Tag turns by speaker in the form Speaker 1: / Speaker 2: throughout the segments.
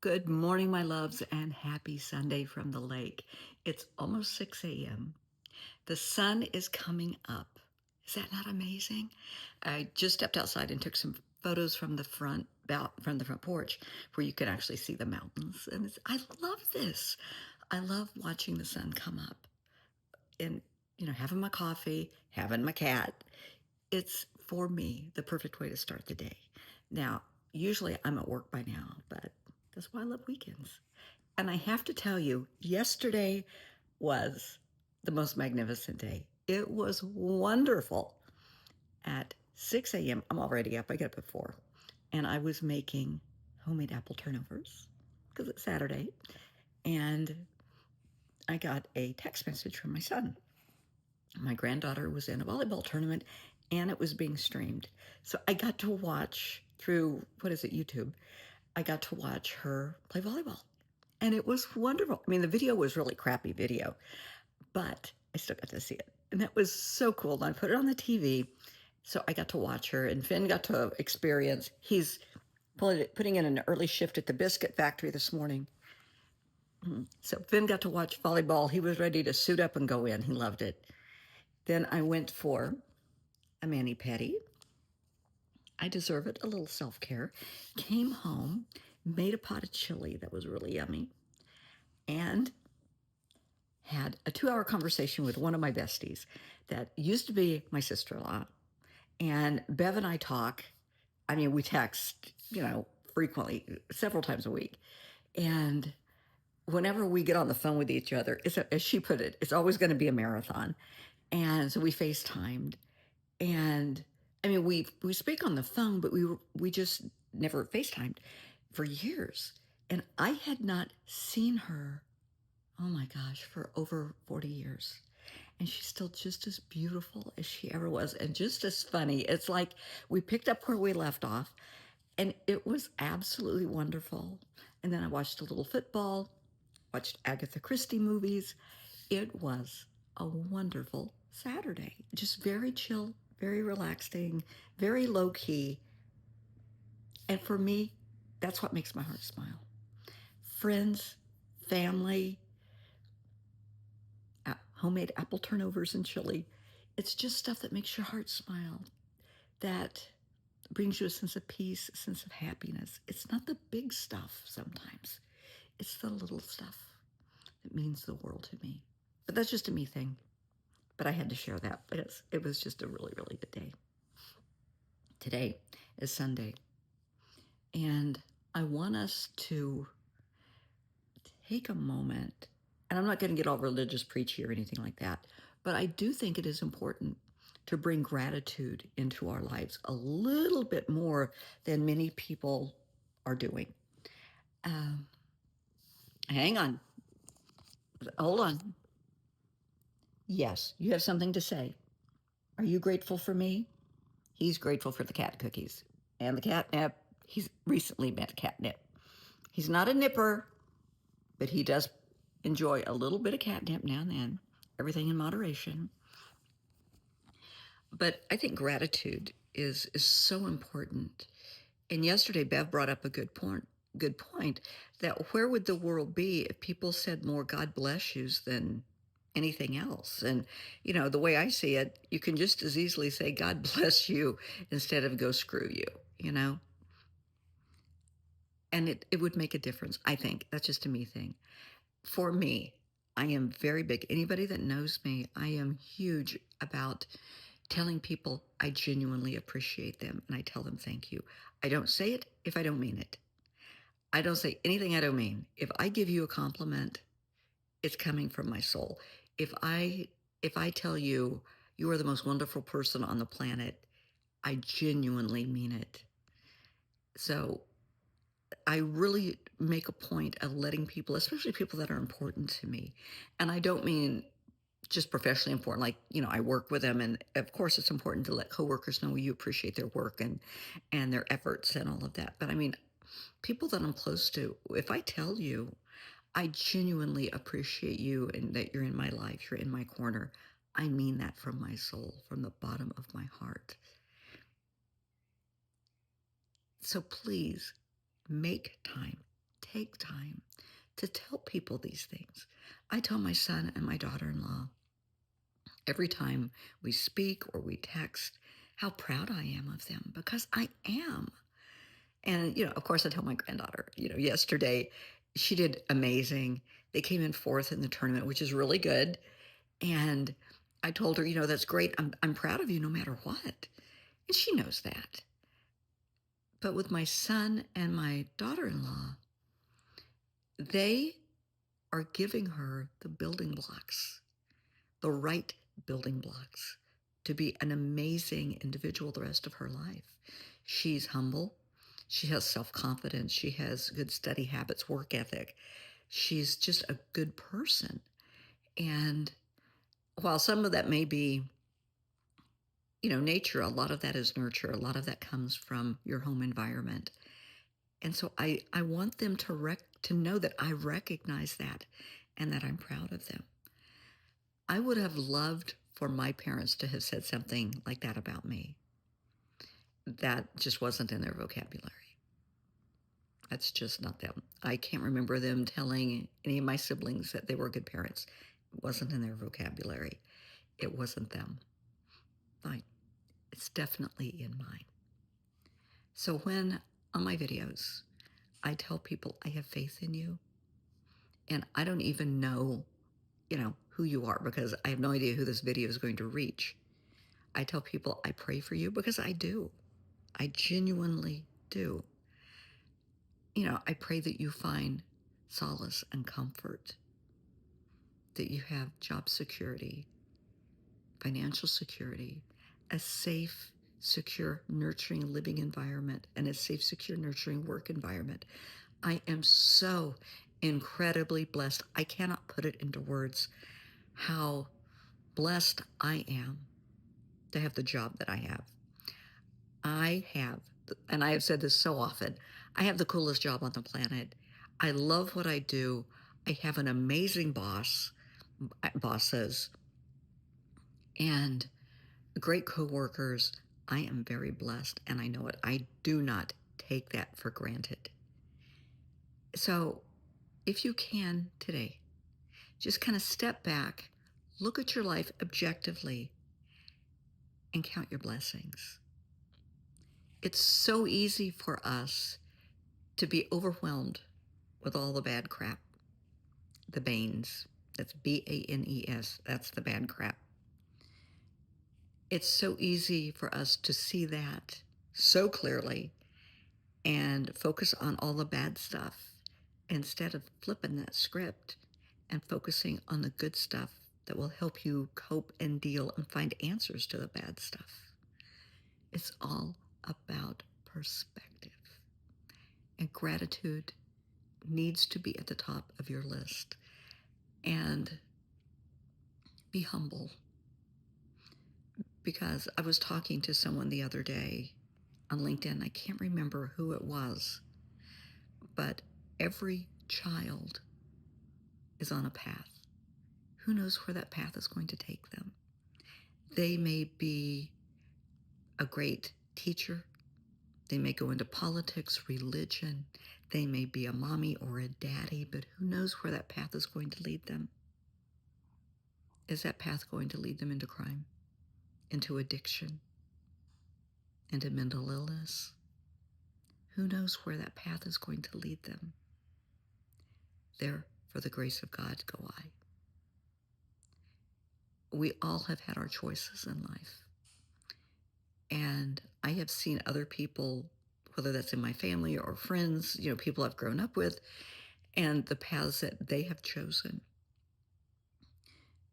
Speaker 1: Good morning, my loves, and happy Sunday from the lake. It's almost 6 a.m. The sun is coming up. Is that not amazing? I just stepped outside and took some photos from from the front porch where you can actually see the mountains. And I love this. I love watching the sun come up and, having my coffee, having my cat. It's, for me, the perfect way to start the day. Now, usually I'm at work by now, but that's why I love weekends. And I have to tell you, yesterday was the most magnificent day. It was wonderful. At 6 a.m., I'm already up. I get up at 4. And I was making homemade apple turnovers because it's Saturday. And I got a text message from my son. My granddaughter was in a volleyball tournament and it was being streamed. So I got to watch through, YouTube? I got to watch her play volleyball. And it was wonderful. I mean, the video was really crappy video, but I still got to see it. And that was so cool. And I put it on the TV. So I got to watch her, and Finn got to experience. He's putting in an early shift at the biscuit factory this morning. So Finn got to watch volleyball. He was ready to suit up and go in. He loved it. Then I went for a mani-pedi. I deserve it, a little self-care. Came home, made a pot of chili that was really yummy, and had a 2-hour conversation with one of my besties that used to be my sister-in-law. And Bev and I talk. I mean, we text, frequently, several times a week. And whenever we get on the phone with each other, as she put it, it's always going to be a marathon. And so we FaceTimed. And I mean, we speak on the phone, but we just never FaceTimed for years. And I had not seen her, oh my gosh, for over 40 years. And she's still just as beautiful as she ever was and just as funny. It's like we picked up where we left off, and it was absolutely wonderful. And then I watched a little football, watched Agatha Christie movies. It was a wonderful Saturday. Just very chill, very relaxing, very low key. And for me, that's what makes my heart smile. Friends, family, homemade apple turnovers and chili. It's just stuff that makes your heart smile, that brings you a sense of peace, a sense of happiness. It's not the big stuff sometimes. It's the little stuff that means the world to me. But that's just a me thing. But I had to share that. But it was just a really, really good day. Today is Sunday. And I want us to take a moment, and I'm not going to get all religious preachy or anything like that, but I do think it is important to bring gratitude into our lives a little bit more than many people are doing. Um, Hang on. Hold on. Yes, you have something to say. Are you grateful for me? He's grateful for the cat cookies and the catnip. He's recently met catnip. He's not a nipper, but he does enjoy a little bit of catnip now and then, everything in moderation. But I think gratitude is so important. And yesterday, Bev brought up a good point that where would the world be if people said more God bless yous than anything else? And, the way I see it, you can just as easily say God bless you instead of go screw you. And it would make a difference, I think. That's just a me thing. For me, I am very big. Anybody that knows me, I am huge about telling people I genuinely appreciate them and I tell them thank you. I don't say it if I don't mean it. I don't say anything I don't mean. If I give you a compliment, it's coming from my soul. If I tell you you are the most wonderful person on the planet, I genuinely mean it. So I really make a point of letting people, especially people that are important to me, and I don't mean just professionally important, like, I work with them, and of course it's important to let coworkers know you appreciate their work and their efforts and all of that. But I mean, people that I'm close to, if I tell you I genuinely appreciate you and that you're in my life, you're in my corner, I mean that from my soul, from the bottom of my heart. So please make time. take time to tell people these things. I tell my son and my daughter in law every time we speak or we text how proud I am of them because I am. And, of course, I tell my granddaughter, yesterday she did amazing. They came in fourth in the tournament, which is really good. And I told her, that's great. I'm proud of you no matter what. And she knows that. But with my son and my daughter in law, they are giving her the building blocks, the right building blocks to be an amazing individual the rest of her life. She's humble. She has self-confidence. She has good study habits, work ethic. She's just a good person. And while some of that may be, nature, a lot of that is nurture. A lot of that comes from your home environment. And so I want them to know that I recognize that and that I'm proud of them. I would have loved for my parents to have said something like that about me. That just wasn't in their vocabulary. That's just not them. I can't remember them telling any of my siblings that they were good parents. It wasn't in their vocabulary. It wasn't them. Fine. It's definitely in mine. So when on my videos, I tell people I have faith in you, and I don't even know, who you are because I have no idea who this video is going to reach. I tell people I pray for you because I do. I genuinely do. I pray that you find solace and comfort, that you have job security, financial security, a safe, secure, nurturing living environment, and a safe, secure, nurturing work environment. I am so incredibly blessed. I cannot put it into words how blessed I am to have the job that I have. I have, and I have said this so often, I have the coolest job on the planet. I love what I do. I have an amazing bosses, and great coworkers. I am very blessed, and I know it. I do not take that for granted. So if you can today, just kind of step back, look at your life objectively, and count your blessings. It's so easy for us to be overwhelmed with all the bad crap, the banes. That's BANES. That's the bad crap. It's so easy for us to see that so clearly and focus on all the bad stuff instead of flipping that script and focusing on the good stuff that will help you cope and deal and find answers to the bad stuff. It's all about perspective. And gratitude needs to be at the top of your list. And be humble. Because I was talking to someone the other day on LinkedIn. I can't remember who it was, but every child is on a path. Who knows where that path is going to take them? They may be a great teacher. They may go into politics, religion. They may be a mommy or a daddy, but who knows where that path is going to lead them? Is that path going to lead them into crime, into addiction, into mental illness? Who knows where that path is going to lead them? There, for the grace of God, go I. We all have had our choices in life. And I have seen other people, whether that's in my family or friends, people I've grown up with, and the paths that they have chosen.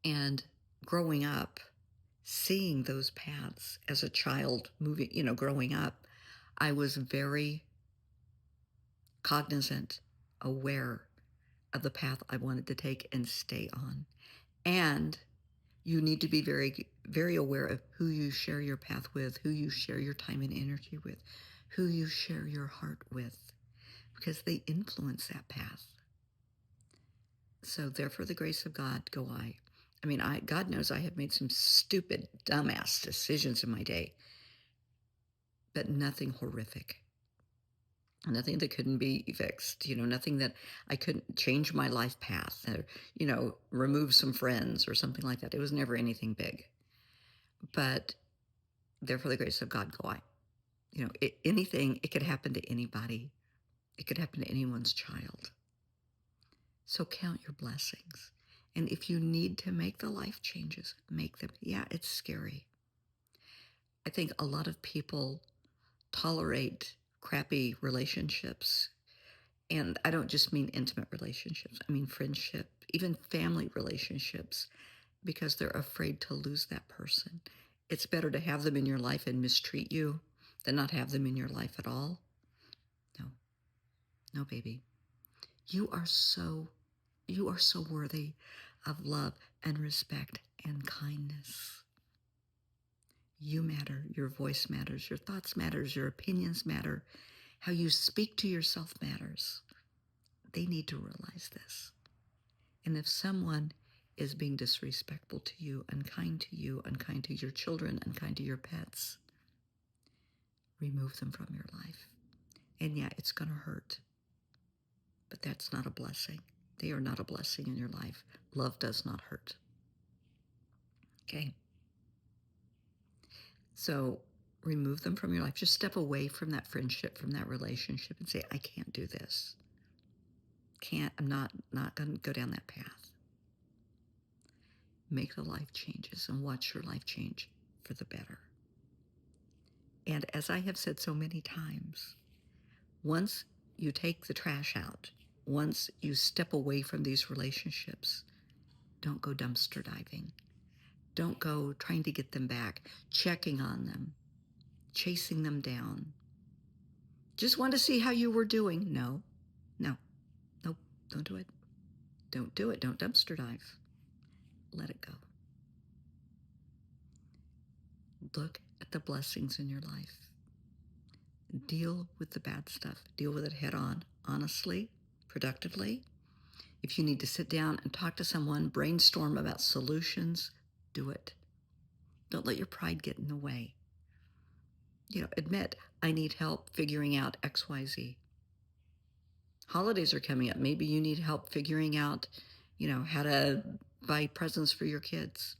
Speaker 1: And growing up, seeing those paths as a child growing up, I was very cognizant, aware of the path I wanted to take and stay on. And you need to be very, very aware of who you share your path with, who you share your time and energy with, who you share your heart with, because they influence that path. So therefore, the grace of God go I. God knows I have made some stupid, dumbass decisions in my day, but nothing horrific. Nothing that couldn't be fixed, nothing that I couldn't change my life path or, remove some friends or something like that. It was never anything big. But there, for the grace of God, go I. Anything, it could happen to anybody. It could happen to anyone's child. So count your blessings. And if you need to make the life changes, make them. Yeah, it's scary. I think a lot of people tolerate crappy relationships. And I don't just mean intimate relationships. I mean friendship, even family relationships, because they're afraid to lose that person. It's better to have them in your life and mistreat you than not have them in your life at all. No, no, baby. You are so, you are so worthy of love and respect and kindness. You matter. Your voice matters. Your thoughts matters. Your opinions matter. How you speak to yourself matters. They need to realize this. And if someone is being disrespectful to you, unkind to your children, unkind to your pets, remove them from your life. And yeah, it's going to hurt. But that's not a blessing. They are not a blessing in your life. Love does not hurt. Okay? So remove them from your life. Just step away from that friendship, from that relationship, and say, I can't do this. I'm not going to go down that path. Make the life changes and watch your life change for the better. And as I have said so many times, once you take the trash out, once you step away from these relationships, don't go dumpster diving. Don't go trying to get them back, checking on them, chasing them down. Just want to see how you were doing. No, nope, don't do it. Don't do it. Don't dumpster dive. Let it go. Look at the blessings in your life. Deal with the bad stuff. Deal with it head on, honestly, productively. If you need to sit down and talk to someone, brainstorm about solutions, do it. Don't let your pride get in the way. Admit, I need help figuring out XYZ. Holidays are coming up. Maybe you need help figuring out, how to buy presents for your kids.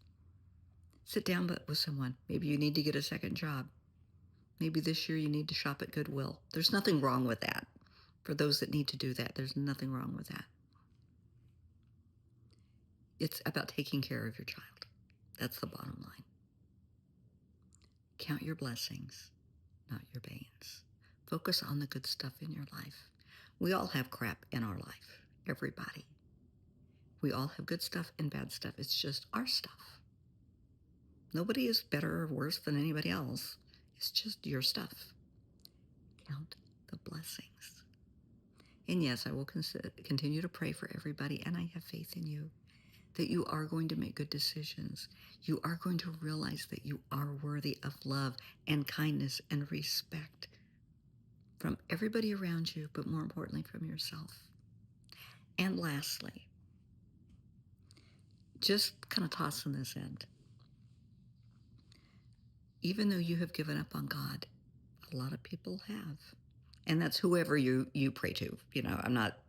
Speaker 1: Sit down with someone. Maybe you need to get a second job. Maybe this year you need to shop at Goodwill. There's nothing wrong with that. For those that need to do that, there's nothing wrong with that. It's about taking care of your child. That's the bottom line. Count your blessings, not your banes. Focus on the good stuff in your life. We all have crap in our life. Everybody. We all have good stuff and bad stuff. It's just our stuff. Nobody is better or worse than anybody else. It's just your stuff. Count the blessings. And yes, I will continue to pray for everybody, and I have faith in you that you are going to make good decisions. You are going to realize that you are worthy of love and kindness and respect from everybody around you, but more importantly, from yourself. And lastly, just kind of tossing this in. Even though you have given up on God, a lot of people have. And that's whoever you pray to. I'm not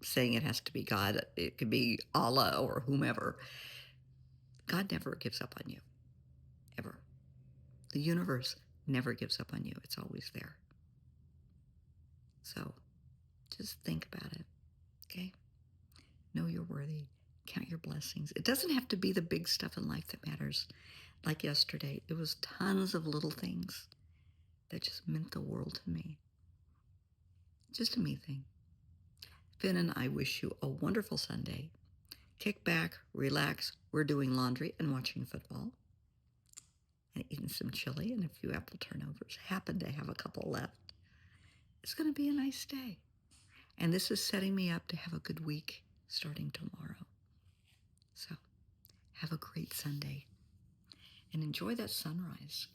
Speaker 1: saying it has to be God. It could be Allah or whomever. God never gives up on you, ever. The universe never gives up on you. It's always there. So just think about it, okay? Know you're worthy. Count your blessings. It doesn't have to be the big stuff in life that matters. Like yesterday, it was tons of little things that just meant the world to me. Just a me thing. Finn and I wish you a wonderful Sunday. Kick back, relax. We're doing laundry and watching football and eating some chili and a few apple turnovers. Happen to have a couple left. It's going to be a nice day. And this is setting me up to have a good week starting tomorrow. So have a great Sunday and enjoy that sunrise.